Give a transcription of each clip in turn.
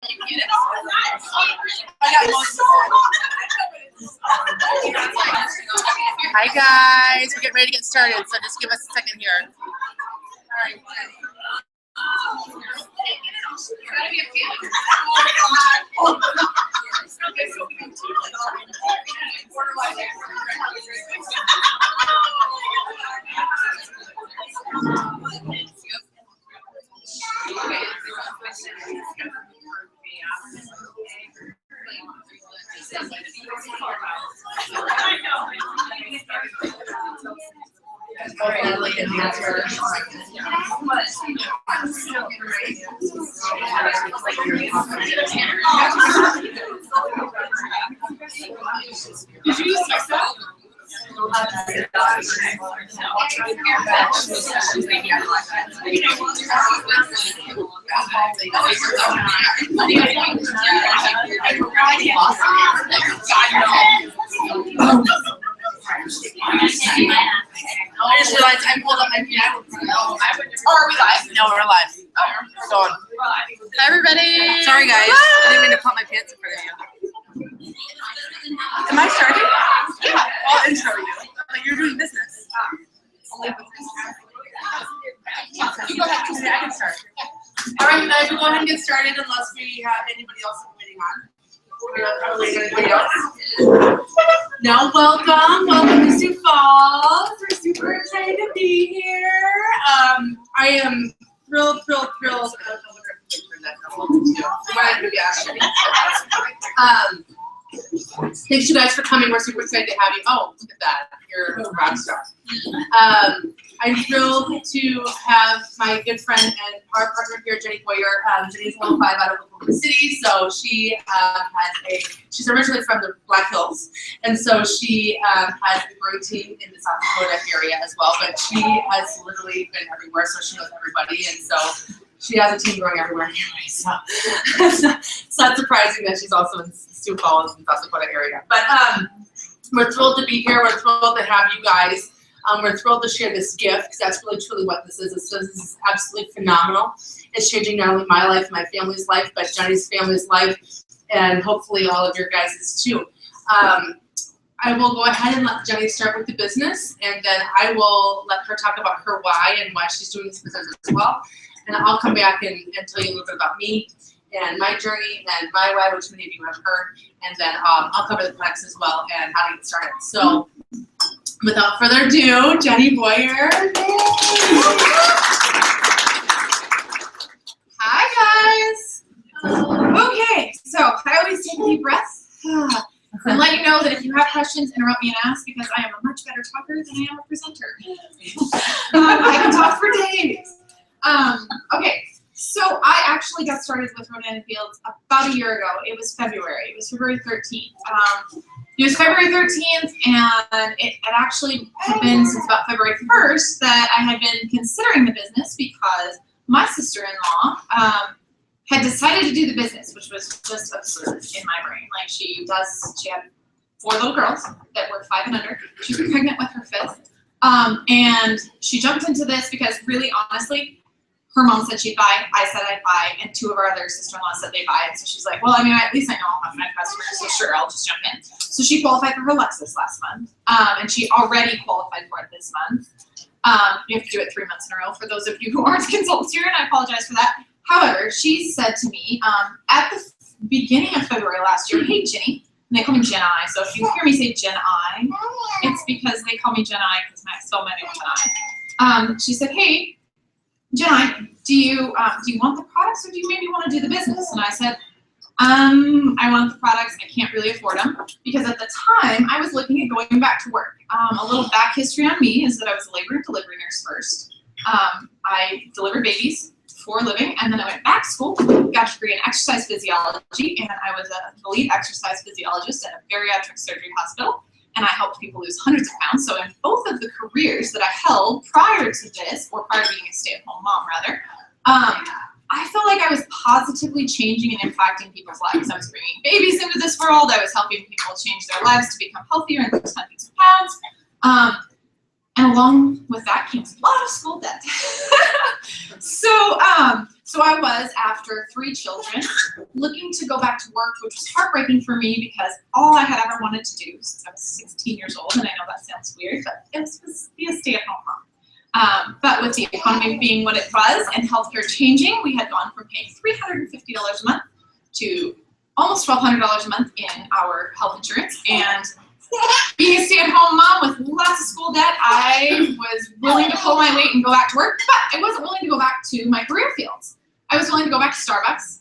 Hi guys, we're getting ready to get started, so just give us a second here. Did you use that? I just realized I pulled up my piano. Oh, are we live? No, we're live. Oh, we're going. Hi, everybody. Sorry, guys. I didn't mean to put my pants in front of you. Am I starting? Yeah. I'll intro you. Like you're doing business. You go ahead, Tuesday. I can start. All right, guys, we'll go ahead and get started unless we have anybody else waiting on. Anybody else? No, welcome to Sioux Falls. We're super excited to be here. I am thrilled. Thanks you guys for coming. We're super excited to have you. Oh, look at that. You're a rock star. I'm thrilled to have my good friend and our partner here, Jenni Boyer. Jenni's level 5 out of Oklahoma City, so she she's originally from the Black Hills, and so she has a great team in the South Dakota area as well, but she has literally been everywhere, so she knows everybody, and so she has a team growing everywhere anyway, so it's not surprising that she's also in Sioux Falls and South Dakota area. But we're thrilled to be here. We're thrilled to have you guys. We're thrilled to share this gift because that's really truly what this is. This is absolutely phenomenal. It's changing not only my life, my family's life, but Jenni's family's life, and hopefully all of your guys' too. I will go ahead and let Jenni start with the business, and then I will let her talk about her why and why she's doing this business as well. And I'll come back and tell you a little bit about me and my journey and my why, which many of you have heard, and then I'll cover the facts as well and how to get started. So without further ado, Jenni Boyer. Hi guys. Okay, so I always take deep breaths and let you know that if you have questions, interrupt me and ask, because I am a much better talker than I am a presenter. I can talk for days. Okay, so I actually got started with Rodan Fields about a year ago. It was February. It was February 13th. It was February 13th, and it had actually been since about February 1st that I had been considering the business because my sister-in-law had decided to do the business, which was just absurd in my brain. Like she had 4 little girls that were 5 and under. She was pregnant with her 5th. And she jumped into this because really honestly, her mom said she'd buy, I said I'd buy, and 2 of our other sister-in-laws said they'd buy it. So she's like, well, I mean, at least I know I'll have 5 customers, so sure, I'll just jump in. So she qualified for her Lexus last month, and she already qualified for it this month. You have to do it 3 months in a row for those of you who aren't consultants here, and I apologize for that. However, she said to me at the beginning of February last year, hey, Jenni, and they call me Jenni, so if you hear me say Jenni, it's because they call me Jenni because I spell my name with an I. She said, hey, Jenni, do you want the products or do you maybe want to do the business? And I said, I want the products. I can't really afford them because at the time I was looking at going back to work. A little back history on me is that I was a labor and delivery nurse first. I delivered babies for a living, and then I went back to school, got a degree in exercise physiology, and I was the lead exercise physiologist at a bariatric surgery hospital. And I helped people lose hundreds of pounds. So in both of the careers that I held prior to this, or prior to being a stay-at-home mom rather, I felt like I was positively changing and impacting people's lives. I was bringing babies into this world. I was helping people change their lives to become healthier and lose hundreds of pounds. And along with that came a lot of school debt. So So I was, after 3 children, looking to go back to work, which was heartbreaking for me because all I had ever wanted to do since I was 16 years old, and I know that sounds weird, but it was be a stay-at-home mom. But with the economy being what it was and healthcare changing, we had gone from paying $350 a month to almost $1,200 a month in our health insurance. And being a stay-at-home mom with lots of school debt, I was willing to pull my weight and go back to work, but I wasn't willing to go back to my career fields. I was willing to go back to Starbucks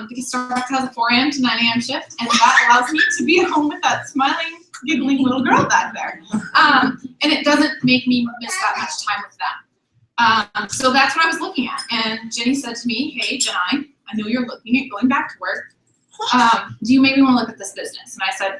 because Starbucks has a 4 a.m. to 9 a.m. shift, and that allows me to be at home with that smiling, giggling little girl back there. And it doesn't make me miss that much time with them. So that's what I was looking at. And Jenni said to me, hey, Jenni, I know you're looking at going back to work. Do you maybe want to look at this business? And I said,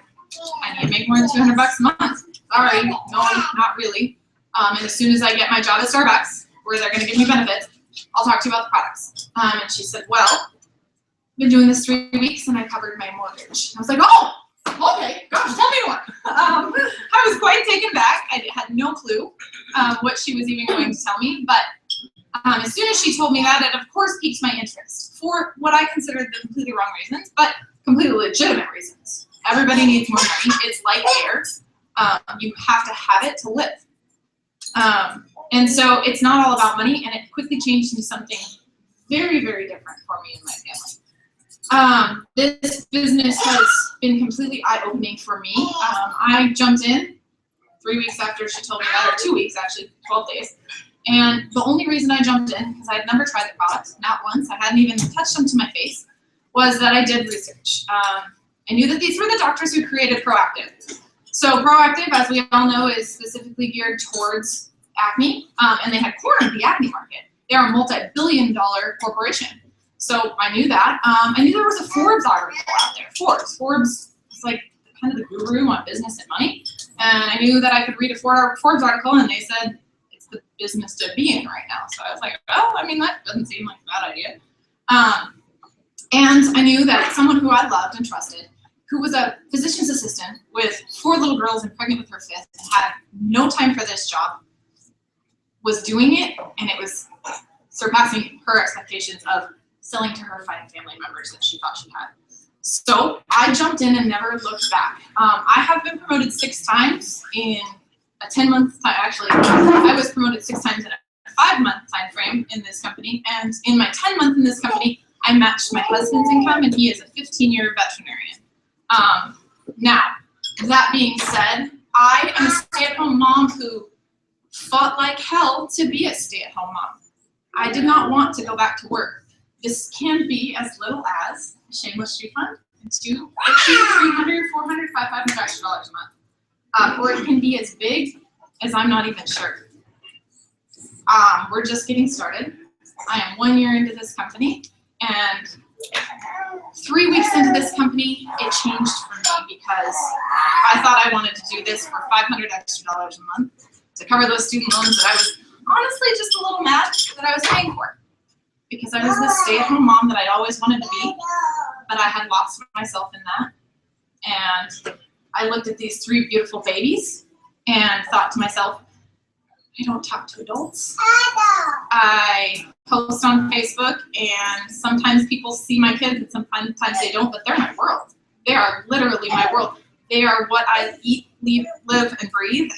I need to make more than $200 a month. Sorry, no, not really. And as soon as I get my job at Starbucks, where they're going to give me benefits, I'll talk to you about the products. And she said, well, I've been doing this 3 weeks and I covered my mortgage. I was like, oh, okay, gosh, tell me more. I was quite taken back. I had no clue what she was even going to tell me. But as soon as she told me that, it of course piqued my interest for what I considered the completely wrong reasons, but completely legitimate reasons. Everybody needs more money. It's like air. You have to have it to live. And so it's not all about money, and it quickly changed into something very, very different for me and my family. This business has been completely eye-opening for me. I jumped in 3 weeks after she told me that, or 2 weeks actually, 12 days. And the only reason I jumped in, because I had never tried the product, not once, I hadn't even touched them to my face, was that I did research. I knew that these were the doctors who created Proactive. So Proactive, as we all know, is specifically geared towards acne, and they had cornered the acne market. They are a multi-billion-dollar corporation. So I knew that. I knew there was a Forbes article out there. Forbes is like kind of the guru on business and money. And I knew that I could read a Forbes article, and they said it's the business to be in right now. So I was like, well, I mean, that doesn't seem like a bad idea. And I knew that someone who I loved and trusted, who was a physician's assistant with 4 little girls and pregnant with her 5th, and had no time for this job, was doing it, and it was surpassing her expectations of selling to her 5 family members that she thought she had. So I jumped in and never looked back. I have been promoted 6 times in a 10-month time. Actually, I was promoted 6 times in a 5-month time frame in this company, and in my 10-month in this company, I matched my husband's income, and he is a 15-year veterinarian. Now, that being said, I am a stay-at-home mom who fought like hell to be a stay-at-home mom. I did not want to go back to work. This can be as little as a shameless refund to $300, $400, $500 extra dollars a month. Or it can be as big as I'm not even sure. We're just getting started. I am 1 year into this company, and 3 weeks into this company, it changed for me because I thought I wanted to do this for $500 extra dollars a month to cover those student loans that I was honestly just a little mad that I was paying for, because I was this stay-at-home mom that I'd always wanted to be, but I had lost myself in that. And I looked at these 3 beautiful babies and thought to myself, I don't talk to adults. I post on Facebook, and sometimes people see my kids and sometimes they don't, but they're my world. They are literally my world. They are what I eat, live, and breathe.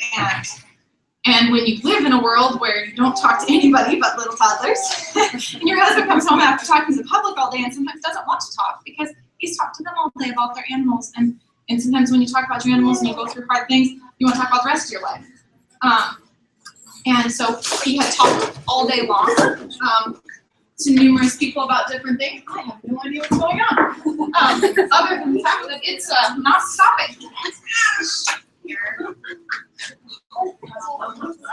And when you live in a world where you don't talk to anybody but little toddlers, and your husband comes home after talking to the public all day and sometimes doesn't want to talk because he's talked to them all day about their animals, and sometimes when you talk about your animals and you go through hard things, you want to talk about the rest of your life. And so he had talked all day long to numerous people about different things. I have no idea what's going on, other than the fact that it's not stopping. All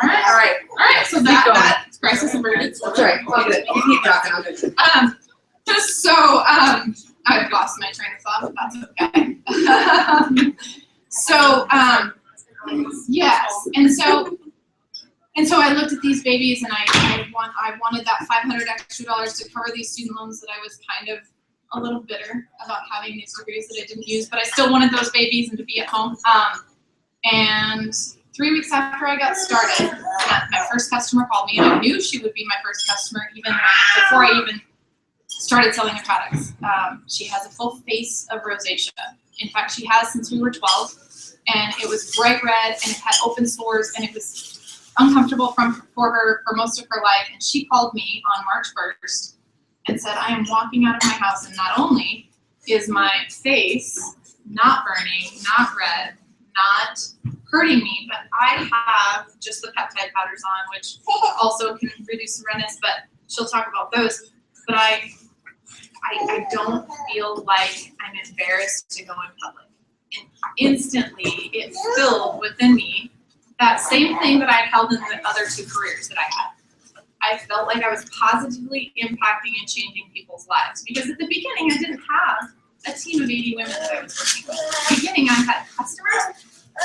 right. So that's crisis averted. That's all right. You keep talking. I'll do it. So I've lost my train of thought, but that's okay. Yes, and so I looked at these babies, and I wanted that $500 extra dollars to cover these student loans that I was kind of a little bitter about having these degrees that I didn't use, but I still wanted those babies and to be at home. And 3 weeks after I got started, my first customer called me, and I knew she would be my first customer even before I even started selling her products. She has a full face of rosacea. In fact, she has since we were 12, and it was bright red, and it had open sores, and it was uncomfortable for her for most of her life. And she called me on March 1st and said, I am walking out of my house, and not only is my face not burning, not red, not hurting me, but I have just the peptide powders on, which also can reduce the redness, but she'll talk about those. But I don't feel like I'm embarrassed to go in public. And instantly, it filled within me that same thing that I'd held in the other 2 careers that I had. I felt like I was positively impacting and changing people's lives. Because at the beginning, I didn't have a team of 80 women that I was working with. At the beginning, I had customers,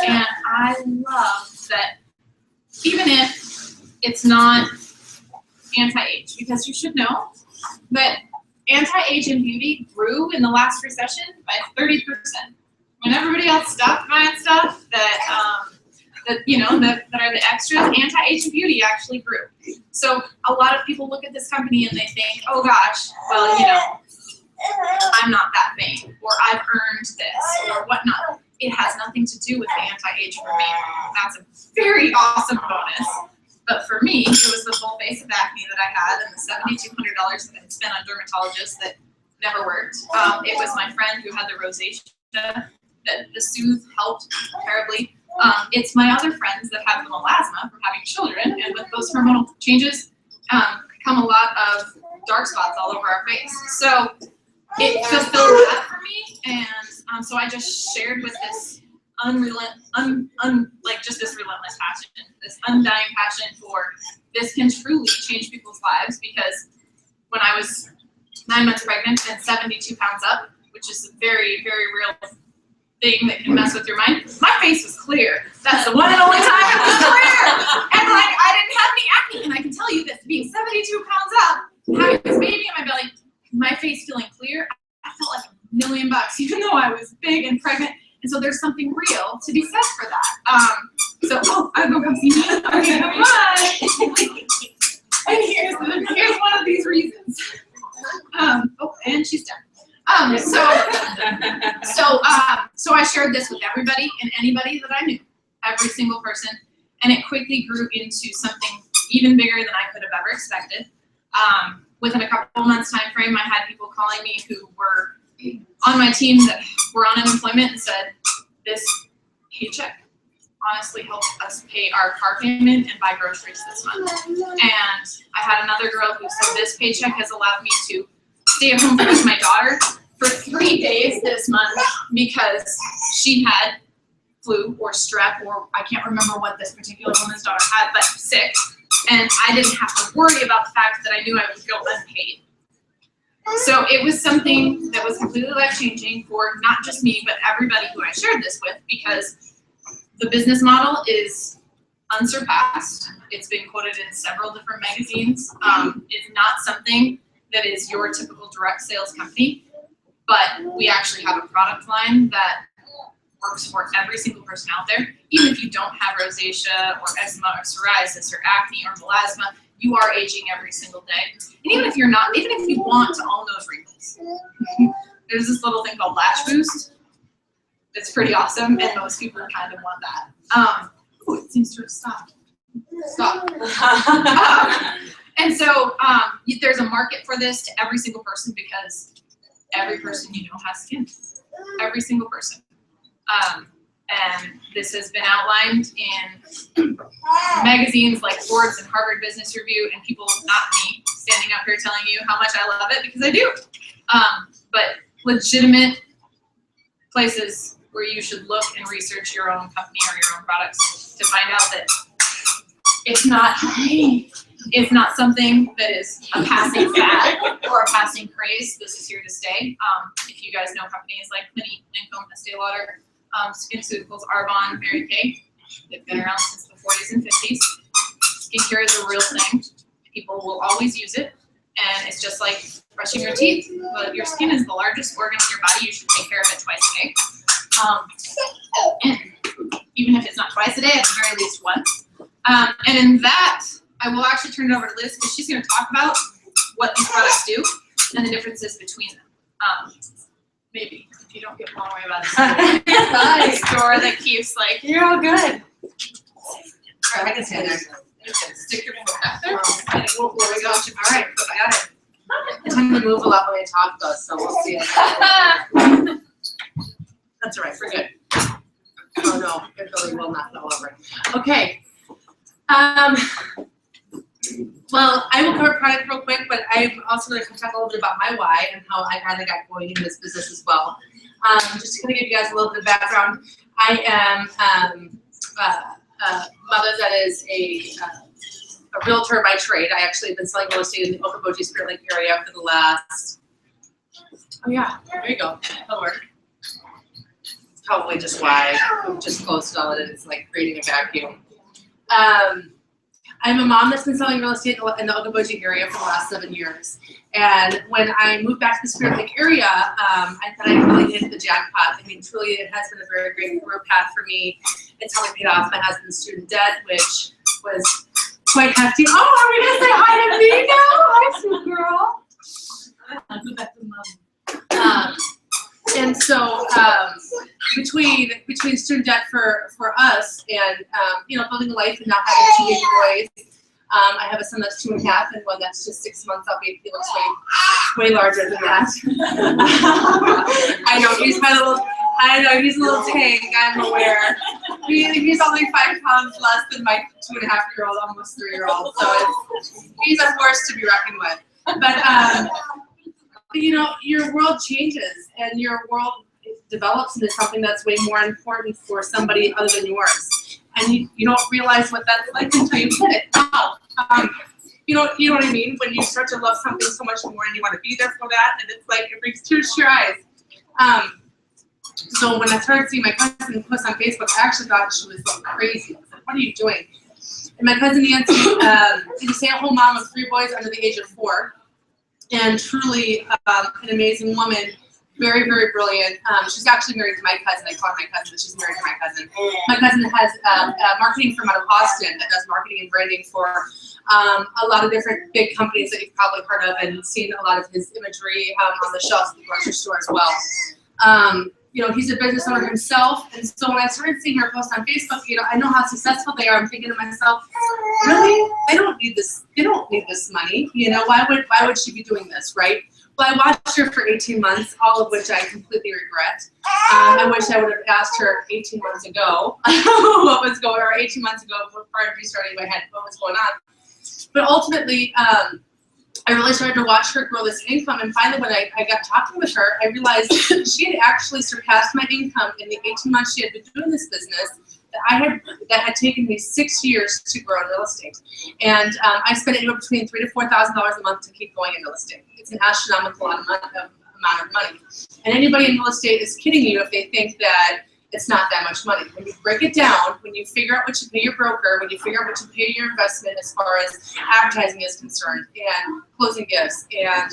and I love that even if it's not anti-age, because you should know that anti-age and beauty grew in the last recession by 30%. When everybody else stopped buying stuff that are the extras, anti-age and beauty actually grew. So a lot of people look at this company and they think, oh gosh, well, I'm not that vain, or I've earned this, or whatnot. It has nothing to do with the anti-age for me. That's a very awesome bonus. But for me, it was the full face of acne that I had, and the $7,200 that I spent on dermatologists that never worked. It was my friend who had the rosacea that the Sioux helped terribly. It's my other friends that have the melasma from having children, and with those hormonal changes come a lot of dark spots all over our face. So it fulfilled that for me, and so I just shared with this this relentless passion, this undying passion for this can truly change people's lives. Because when I was 9 months pregnant and 72 pounds up, which is a very, very real thing that can mess with your mind, my face was clear. That's the one and only time it was clear. And I didn't have any acne, and I can tell you that being 72 pounds up, having this baby in my belly, my face feeling clear, I felt like $1 million, even though I was big and pregnant. And so there's something real to be said for that. I'm going to come see me. Okay, come on. And here's one of these reasons. And she's done. So I shared this with everybody and anybody that I knew, every single person, and it quickly grew into something even bigger than I could have ever expected. Within a couple months time frame, I had people calling me who were on my team that were on unemployment and said, this paycheck honestly helped us pay our car payment and buy groceries this month. And I had another girl who said, this paycheck has allowed me to stay at home with my daughter for 3 days this month because she had flu or strep, or I can't remember what this particular woman's daughter had, but sick. And I didn't have to worry about the fact that I knew I would go unpaid. So it was something that was completely life-changing for not just me, but everybody who I shared this with, because the business model is unsurpassed. It's been quoted in several different magazines. It's not something that is your typical direct sales company, but we actually have a product line that works for every single person out there. Even if you don't have rosacea or eczema or psoriasis or acne or melasma, you are aging every single day. And even if you're not, even if you want to own those wrinkles, there's this little thing called Lash Boost. It's pretty awesome, and most people kind of want that. It seems to have stopped. Stop. And so there's a market for this to every single person, because every person you know has skin. Every single person. And this has been outlined in magazines like Forbes and Harvard Business Review, and people, not me, standing up here telling you how much I love it, because I do. But legitimate places where you should look and research your own company or your own products to find out that it's not something that is a passing fad or a passing craze. This is here to stay. If you guys know companies like Clinique, Lancome, Estee Lauder, SkinCeuticals, Arbonne, Mary Kay, they've been around since the 40s and 50s. Skincare is a real thing. People will always use it, and it's just like brushing your teeth. But your skin is the largest organ in your body. You should take care of it twice a day. And even if it's not twice a day, at the very least once. And in that, I will actually turn it over to Liz, because she's going to talk about what these products do. and the differences between them. Maybe if you don't get blown away by the store that keeps like, you're all good. I can stand there. Stick your foot back there. There we go. All right, I got it. I tend to move a lot when I talk though, so we'll see. That's all right, we're good. Oh no, it really will not fall over. Okay. Well, I will cover product real quick, but I'm also going to talk a little bit about my why and how I kind of got going in this business as well. Just to kind of give you guys a little bit of background, I am a mother that is a realtor by trade. I actually have been selling real estate in the Okoboji Spirit Lake area for the last, oh yeah, there you go, that'll work. It's probably just why I just closed it all and it's like creating a vacuum. I'm a mom that's been selling real estate in the Okoboji area for the last 7 years. And when I moved back to the Spirit Lake area, I thought I really hit the jackpot. I mean, truly, it has been a very great career path for me. It's helped me paid off my husband's student debt, which was quite hefty. Oh, are we gonna say hi to me now? Hi, sweet girl. I'll go back to mom. And so between student debt for us and building a life and not having 2 baby boys, I have a son that's 2.5 and one that's just 6 months up. He looks way larger than that. I know he's my little. I know he's a little tank. I'm aware. He's only 5 pounds less than my 2.5-year-old, almost 3-year-old. So he's a force to be reckoned with. But your world changes and your world develops into something that's way more important for somebody other than yours. And you don't realize what that's like until you hit it. You know what I mean? When you start to love something so much more and you want to be there for that, and it's like it brings tears to your eyes. So when I started seeing my cousin post on Facebook, I actually thought she was going crazy. I was like, what are you doing? And my cousin Nancy is a stay-at-home mom of 3 boys under the age of 4. And truly an amazing woman, very, very brilliant. She's actually married to my cousin. I call her my cousin, but she's married to my cousin. My cousin has a marketing firm out of Austin that does marketing and branding for a lot of different big companies that you've probably heard of and seen a lot of his imagery on the shelves at the grocery store as well. He's a business owner himself, and so when I started seeing her post on Facebook, I know how successful they are. I'm thinking to myself, really? They don't need this. They don't need this money. Why would she be doing this, right? Well, I watched her for 18 months, all of which I completely regret. I wish I would have asked her 18 months ago what was going on, or 18 months ago prior to restarting my head, what was going on. But ultimately, I really started to watch her grow this income, and finally when I got talking with her, I realized she had actually surpassed my income in the 18 months she had been doing this business that had taken me 6 years to grow in real estate. And I spent anywhere between $3,000 to $4,000 a month to keep going in real estate. It's an astronomical amount of money. And anybody in real estate is kidding you if they think that it's not that much money. When you break it down, when you figure out what you pay your broker, when you figure out what you pay your investment as far as advertising is concerned, and closing gifts, and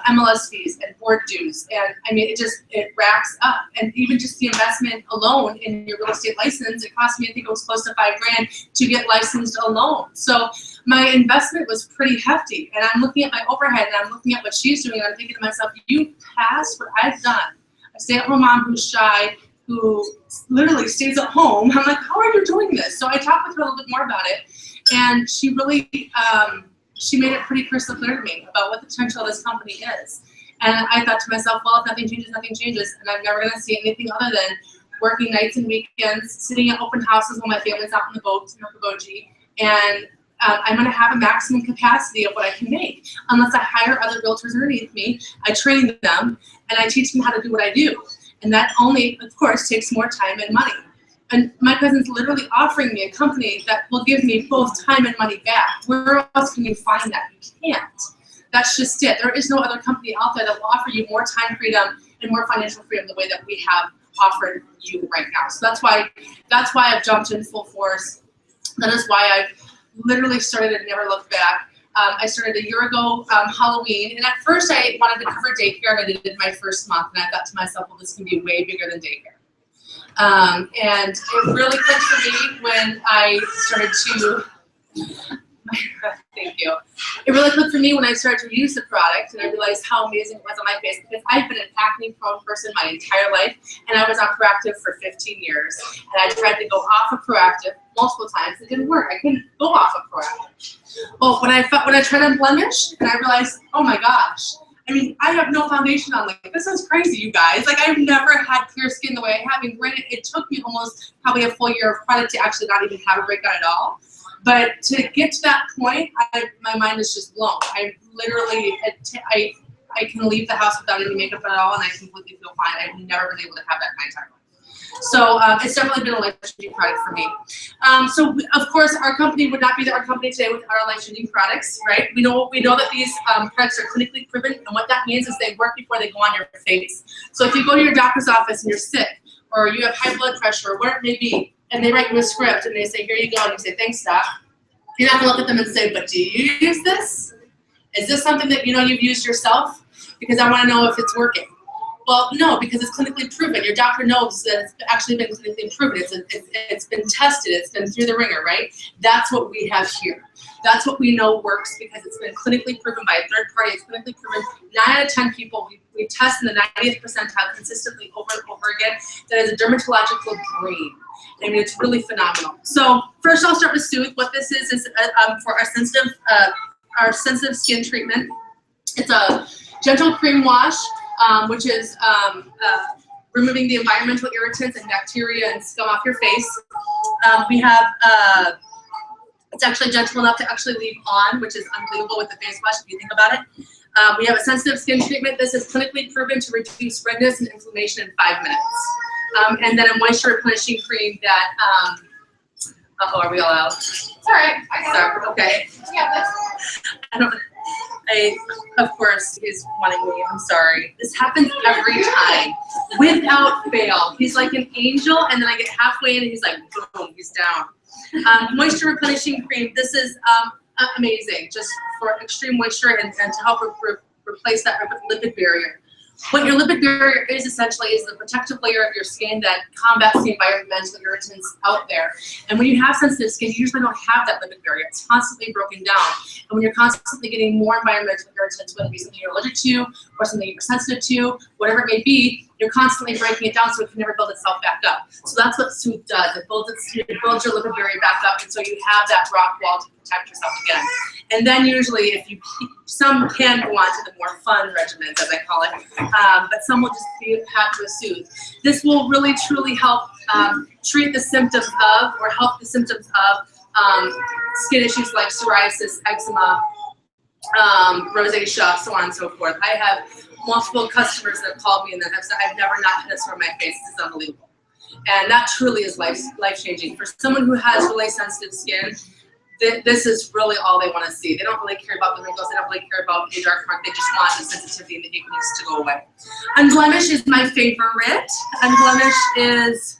MLS fees, and board dues, and I mean, it racks up. And even just the investment alone in your real estate license, it cost me, I think it was close to $5,000 to get licensed alone. So my investment was pretty hefty. And I'm looking at my overhead, and I'm looking at what she's doing, and I'm thinking to myself, you passed what I've done. A stay-at-home mom who's shy, who literally stays at home. I'm like, how are you doing this? So I talked with her a little bit more about it, and she really, she made it pretty crystal clear to me about what the potential of this company is. And I thought to myself, well, if nothing changes, nothing changes, and I'm never gonna see anything other than working nights and weekends, sitting at open houses while my family's out on the boat in Okoboji, and I'm gonna have a maximum capacity of what I can make. Unless I hire other realtors underneath me, I train them, and I teach them how to do what I do. And that only, of course, takes more time and money. And my cousin's literally offering me a company that will give me both time and money back. Where else can you find that? You can't. That's just it. There is no other company out there that will offer you more time freedom and more financial freedom the way that we have offered you right now. So that's why I've jumped in full force. That is why I've literally started and never looked back. I started a year ago, Halloween, and at first I wanted to cover daycare, and I did my first month, and I thought to myself, well, this can be way bigger than daycare. And it really clicked for me when I started to, Thank you. It really clicked for me when I started to use the product, and I realized how amazing it was on my face, because I've been an acne-prone person my entire life, and I was on Proactive for 15 years. And I tried to go off of Proactive multiple times. It didn't work. I couldn't go off of Proactive. Well, when I tried on Blemish, and I realized, oh my gosh, I mean, I have no foundation on. Like, this is crazy, you guys. Like, I've never had clear skin the way I have. And granted, it took me almost probably a full year of product to actually not even have a breakdown at all. But to get to that point, my mind is just blown. I literally, I can leave the house without any makeup at all, and I completely feel fine. I've never been able to have that my entire life. So it's definitely been a life-changing product for me. So of course, our company would not be our company today without our life-changing products, right? We know that these products are clinically proven, and what that means is they work before they go on your face. So if you go to your doctor's office and you're sick, or you have high blood pressure, or whatever it may be, and they write you a script and they say, here you go, and you say, thanks, doc. You're not gonna look at them and say, but do you use this? Is this something that you know you've used yourself? Because I wanna know if it's working. Well, no, because it's clinically proven. Your doctor knows that it's actually been clinically proven. It's been tested. It's been through the ringer, right? That's what we have here. That's what we know works because it's been clinically proven by a third party. It's clinically proven. 9 out of 10 people we test in the 90th percentile consistently over and over again. That is a dermatological dream. I mean, it's really phenomenal. So first, I'll start with Sioux. What this is for our sensitive skin treatment. It's a gentle cream wash. Which is removing the environmental irritants and bacteria and scum off your face. We have, it's actually gentle enough to actually leave on, which is unbelievable with the face wash if you think about it. We have a sensitive skin treatment. This is clinically proven to reduce redness and inflammation in 5 minutes. And then a moisture replenishing cream that, are we all out? It's all right. I got it. Okay. Yeah, this. Of course, he's wanting me. I'm sorry. This happens every time, without fail. He's like an angel, and then I get halfway in, and he's like, boom, he's down. Moisture replenishing cream. This is amazing, just for extreme moisture and to help replace that lipid barrier. What your lipid barrier is essentially is the protective layer of your skin that combats the environmental irritants out there. And when you have sensitive skin, you usually don't have that lipid barrier. It's constantly broken down. And when you're constantly getting more environmental irritants, whether it be something you're allergic to or something you're sensitive to, whatever it may be, you're constantly breaking it down so it can never build itself back up. So that's what Sioux does. It builds your lipid barrier back up, and so you have that rock wall to protect yourself again. And then usually, some can go on to the more fun regimens, as I call it, but some will just be happy with Sioux. This will really truly help treat the symptoms of, or help the symptoms of skin issues like psoriasis, eczema, rosacea, so on and so forth. I have multiple customers that have called me and that have said, I've never not had a sore on my face. This is unbelievable. And that truly is life-changing. For someone who has really sensitive skin, this is really all they want to see. They don't really care about the wrinkles. They don't really care about the dark mark. They just want the sensitivity and the eagerness to go away. Unblemished is my favorite. Unblemished is,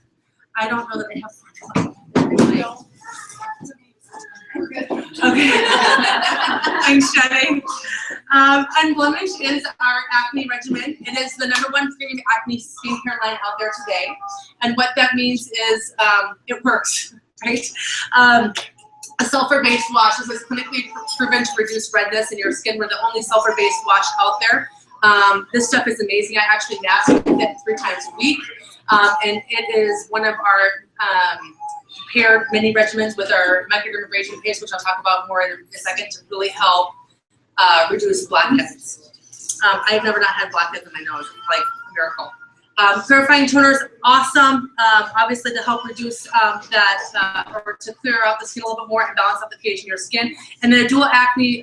I don't know that they have Okay. I'm shedding. Unblemished is our acne regimen. It is the #1 premium acne skincare line out there today. And what that means is it works, right? A sulfur-based wash. This is clinically proven to reduce redness in your skin. We're the only sulfur-based wash out there. This stuff is amazing. I actually mask it 3 times a week. And it is one of our paired mini regimens with our microdermabrasion paste, which I'll talk about more in a second, to really help reduce blackheads. I've never not had blackheads in my nose, like a miracle. Clarifying toner is awesome, obviously to help reduce or to clear out the skin a little bit more and balance out the pH in your skin. And then a dual acne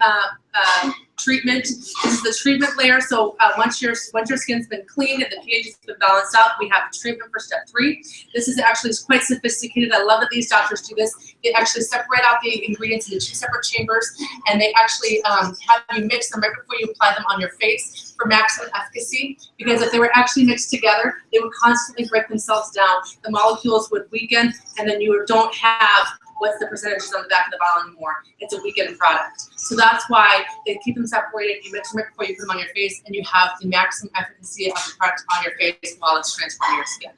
treatment. This is the treatment layer. So once your skin's been cleaned and the pH has been balanced out, we have treatment for step 3. This is actually quite sophisticated. I love that these doctors do this. They actually separate out the ingredients into 2 separate chambers, and they actually have you mix them right before you apply them on your face for maximum efficacy. Because if they were actually mixed together, they would constantly break themselves down. The molecules would weaken, and then you don't have what's the percentages on the back of the bottle anymore. It's a weakened product. So that's why they keep them separated. You mix them right before you put them on your face, and you have the maximum efficacy of the product on your face while it's transforming your skin.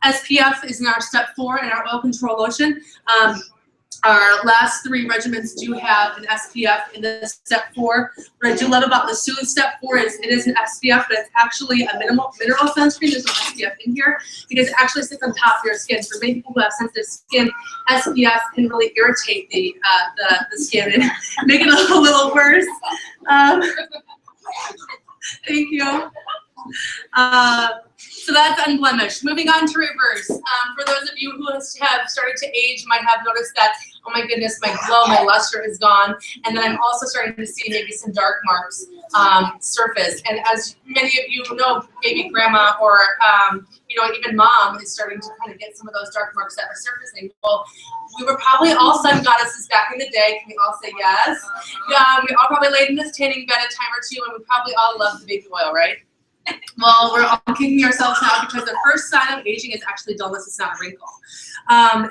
SPF is in our step 4 in our oil control lotion. Our last 3 regimens do have an SPF in the step 4. What I do love about the Sioux step 4 is it is an SPF, but it's actually a mineral sunscreen. There's no SPF in here because it actually sits on top of your skin. For many people who have sensitive skin, SPF can really irritate the skin and make it a little worse. Thank you. So that's unblemished. Moving on to reverse. For those of you who have started to age, might have noticed that, oh my goodness, my glow, my luster is gone. And then I'm also starting to see maybe some dark marks surface. And as many of you know, maybe grandma or even mom is starting to kind of get some of those dark marks that are surfacing. Well, we were probably all sun goddesses back in the day. Can we all say yes? We all probably laid in this tanning bed a time or two, and we probably all love the baby oil, right? Well, we're all kicking ourselves now because the first sign of aging is actually dullness. It's not a wrinkle.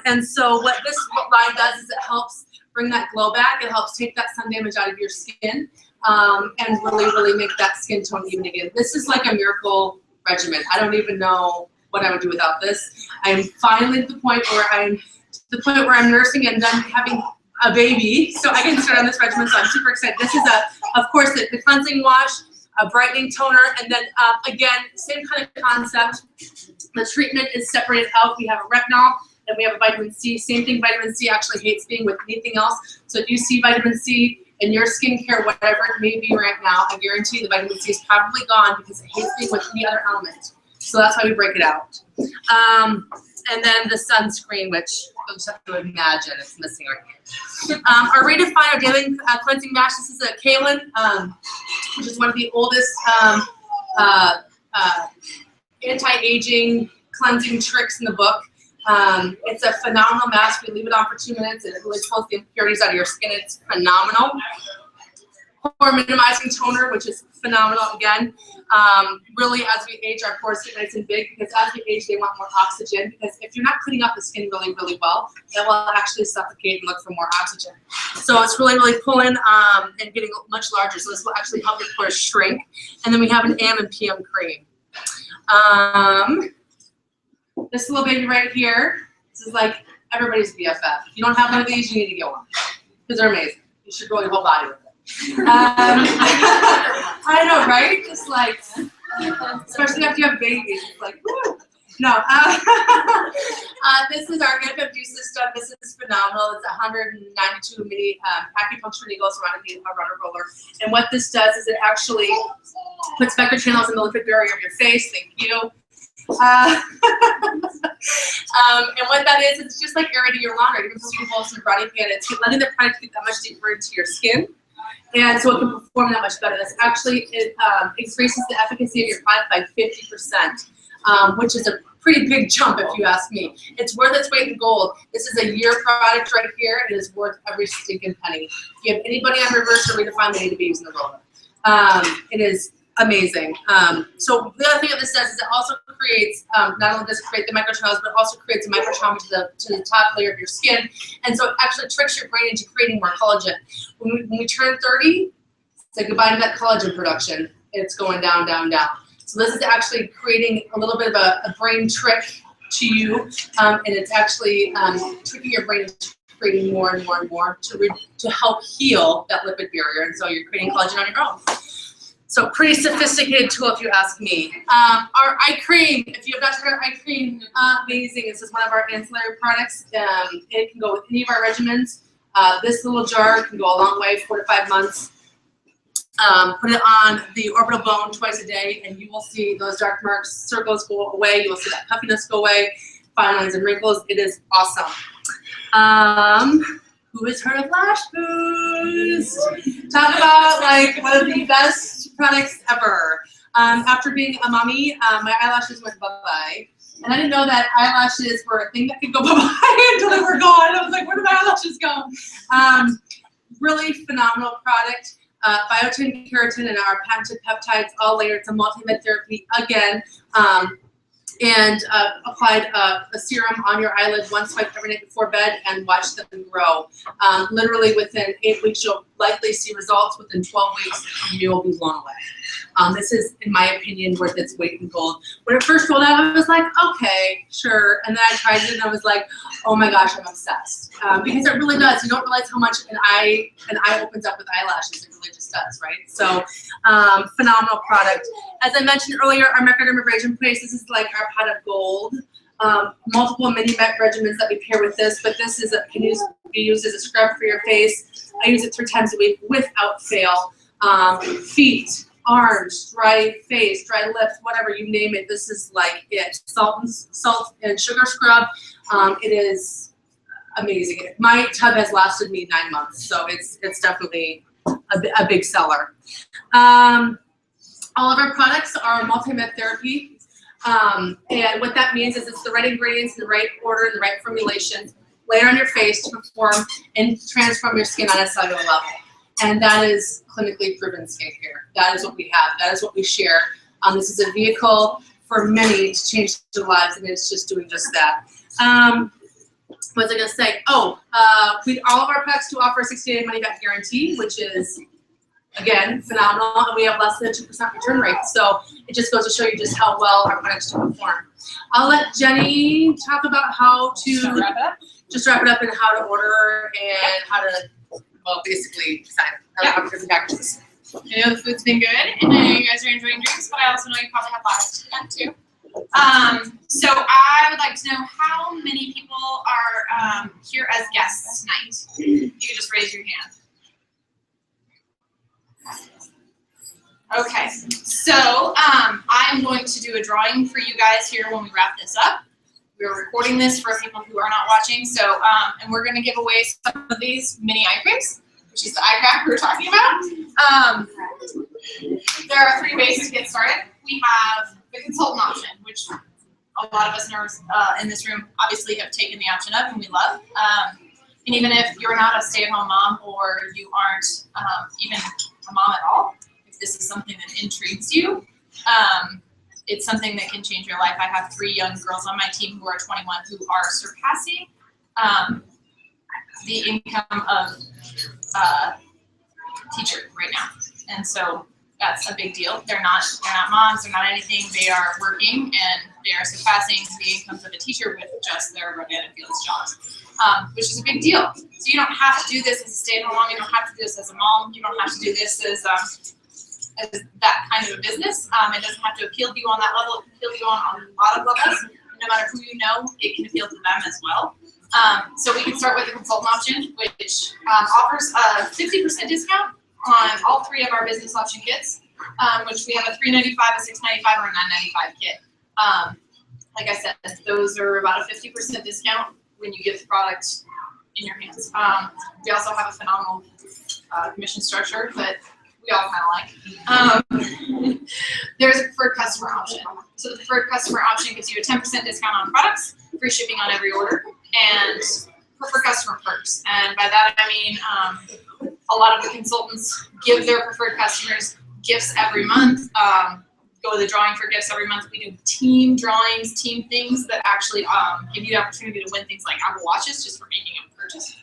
And so what this line does is it helps bring that glow back. It helps take that sun damage out of your skin and really make that skin tone even again. This is like a miracle regimen. I don't even know what I would do without this. I am finally to the point where I'm nursing and done having a baby, so I can start on this regimen. So I'm super excited. This is of course, the cleansing wash, a brightening toner, and then again, same kind of concept. The treatment is separated out. We have a retinol and we have a vitamin C. Same thing, vitamin C actually hates being with anything else. So if you see vitamin C in your skincare, whatever it may be right now, I guarantee the vitamin C is probably gone because it hates being with any other element. So that's why we break it out. And then the sunscreen, which you'll just have to imagine it's missing right here. Our Redefine, our daily cleansing mask. This is a kaolin, which is one of the oldest anti-aging cleansing tricks in the book. It's a phenomenal mask. We leave it on for 2 minutes, and it really pulls the impurities out of your skin. It's phenomenal. Pore minimizing toner, which is phenomenal again. Really, as we age, our pores get nice and big because as we age, they want more oxygen. Because if you're not cleaning up the skin really well, it will actually suffocate and look for more oxygen. So it's really pulling and getting much larger. So this will actually help your pores shrink. And then we have an AM and PM cream. This little baby right here. This is like everybody's BFF. If you don't have one of these, you need to get one because they're amazing. You should roll your whole body with it. I know, right? Just like, especially after you have babies, it's like, woo. No. This is our FMG system. This is phenomenal. It's 192 mini acupuncture needles surrounding a rubber roller. And what this does is it actually puts microchannels in the lipid barrier of your face. Thank you. And what that is, it's just like aerating your laundry. You can put your holes in your body pan. It's letting the product get that much deeper into your skin. And so it can perform that much better. This actually increases the efficacy of your product by 50%, which is a pretty big jump if you ask me. It's worth its weight in gold. This is a year product right here. It is worth every stinking penny. If you have anybody on Reverse or Redefine, they need to be using the roller. It is amazing. So the other thing that this does is it also creates, not only does it create the microchannels, but it also creates a microtrauma to the top layer of your skin. And so it actually tricks your brain into creating more collagen. When we turn 30, say goodbye to that collagen production. It's going down. So this is actually creating a little bit of a brain trick to you, and it's actually tricking your brain into creating more and more to help heal that lipid barrier. And so you're creating collagen on your own. So pretty sophisticated tool if you ask me. Our eye cream, if you have not tried our eye cream, amazing. This is one of our ancillary products. It can go with any of our regimens. This little jar can go a long way, 4 to 5 months. Put it on the orbital bone twice a day and you will see those dark marks, circles go away. You will see that puffiness go away, fine lines and wrinkles. It is awesome. Who has heard of Lash Boost? Talk about like one of the best products ever. After being a mommy, my eyelashes went bye-bye. And I didn't know that eyelashes were a thing that could go bye-bye until they were gone. I was like, where did my eyelashes go? Really phenomenal product. Biotin, keratin, and our patented peptides all layered. It's a multi-med therapy again. And applied a serum on your eyelid, one swipe every night before bed, and watch them grow. Literally within 8 weeks, you'll likely see results. Within 12 weeks, you'll be blown away. This is, in my opinion, worth its weight in gold. When it first rolled out, I was like, okay, sure. And then I tried it and I was like, oh my gosh, I'm obsessed. Because it really does. You don't realize how much an eye opens up with eyelashes. It really just does, right? So phenomenal product. As I mentioned earlier, our microdermabrasion paste, this is like our pot of gold. Multiple mini-met regimens that we pair with this, but this is can be used as a scrub for your face. I use it 3 times a week without fail. Feet, arms, dry face, dry lips, whatever you name it. This is like it. Salt and sugar scrub. It is amazing. My tub has lasted me 9 months, so it's definitely a big seller. All of our products are multi-med therapy. And what that means is it's the right ingredients in the right order and the right formulation, layer on your face to perform and transform your skin on a cellular level. And that is clinically proven skincare. That is what we have. That is what we share. This is a vehicle for many to change their lives, and it's just doing just that. What was I going to say? Oh, all of our products do offer a 60-day money-back guarantee, which is, again, phenomenal, and we have less than a 2% return rate. So it just goes to show you just how well our products do perform. I'll let Jenny talk about how to just wrap it up and how to order and how to, well, basically sign up for different packages. I know the food's been good, and I know you guys are enjoying drinks, but I also know you probably have lives to attend too. So I would like to know how many people are here as guests tonight. You can just raise your hand. Okay, so I'm going to do a drawing for you guys here when we wrap this up. We're recording this for people who are not watching, so and we're going to give away some of these mini eye creams, which is the eye crack we were talking about. There are 3 ways to get started. We have the consultant option, which a lot of us nerds in this room obviously have taken the option of and we love. And even if you're not a stay-at-home mom or you aren't even a mom at all, if this is something that intrigues you, it's something that can change your life. I have 3 young girls on my team who are 21 who are surpassing the income of a teacher right now. And so that's a big deal. They're not moms, they're not anything. They are working and they are surpassing the incomes of a teacher with just their Rodan & Fields jobs, which is a big deal. So you don't have to do this as a stay-at-home mom. You don't have to do this as a mom. You don't have to do this as that kind of a business. It doesn't have to appeal to you on that level. It can appeal to you on a lot of levels. No matter who you know, it can appeal to them as well. So we can start with the consultant option, which offers a 50% discount on all 3 of our business option kits, which we have a $3.95, a $6.95, or a $9.95 kit. Like I said, those are about a 50% discount when you get the product in your hands. We also have a phenomenal commission structure that we all kind of like. There's a preferred customer option. So the preferred customer option gives you a 10% discount on products, free shipping on every order, and preferred customer perks. And by that I mean a lot of the consultants give their preferred customers gifts every month. Go to the drawing for gifts every month. We do team drawings, team things that actually give you the opportunity to win things like Apple Watches just for making a purchase.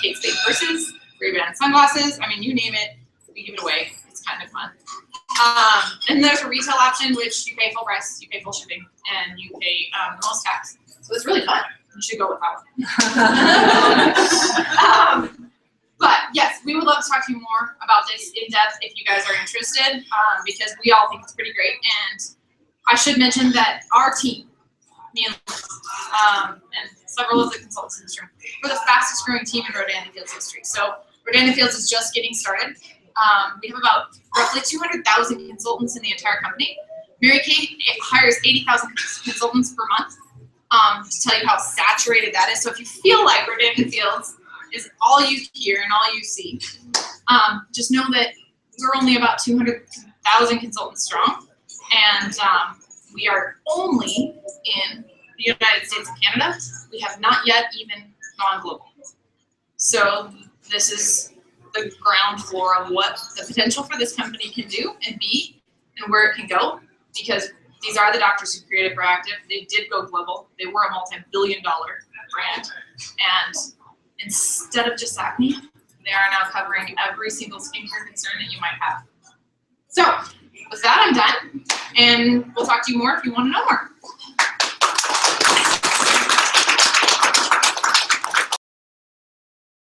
Kate Spade purses, Ray-Ban sunglasses. I mean, you name it, we give it away. It's kind of fun. And there's a retail option, which you pay full price, you pay full shipping, and you pay the most tax. So it's really fun. You should go with that one. But yes, we would love to talk to you more about this in depth if you guys are interested, because we all think it's pretty great. And I should mention that our team, me and several of the consultants in this room, we're the fastest growing team in Rodan & Fields history. So Rodan & Fields is just getting started. We have about roughly 200,000 consultants in the entire company. Mary Kate hires 80,000 consultants per month, to tell you how saturated that is. So if you feel like Rodan & Fields is all you hear and all you see, just know that we're only about 200,000 consultants strong, and we are only in the United States and Canada. We have not yet even gone global. So this is the ground floor of what the potential for this company can do and be and where it can go, because these are the doctors who created Proactive. They did go global. They were a multi-billion-dollar brand, and instead of just acne, they are now covering every single skincare concern that you might have. So with that, I'm done. And we'll talk to you more if you want to know more.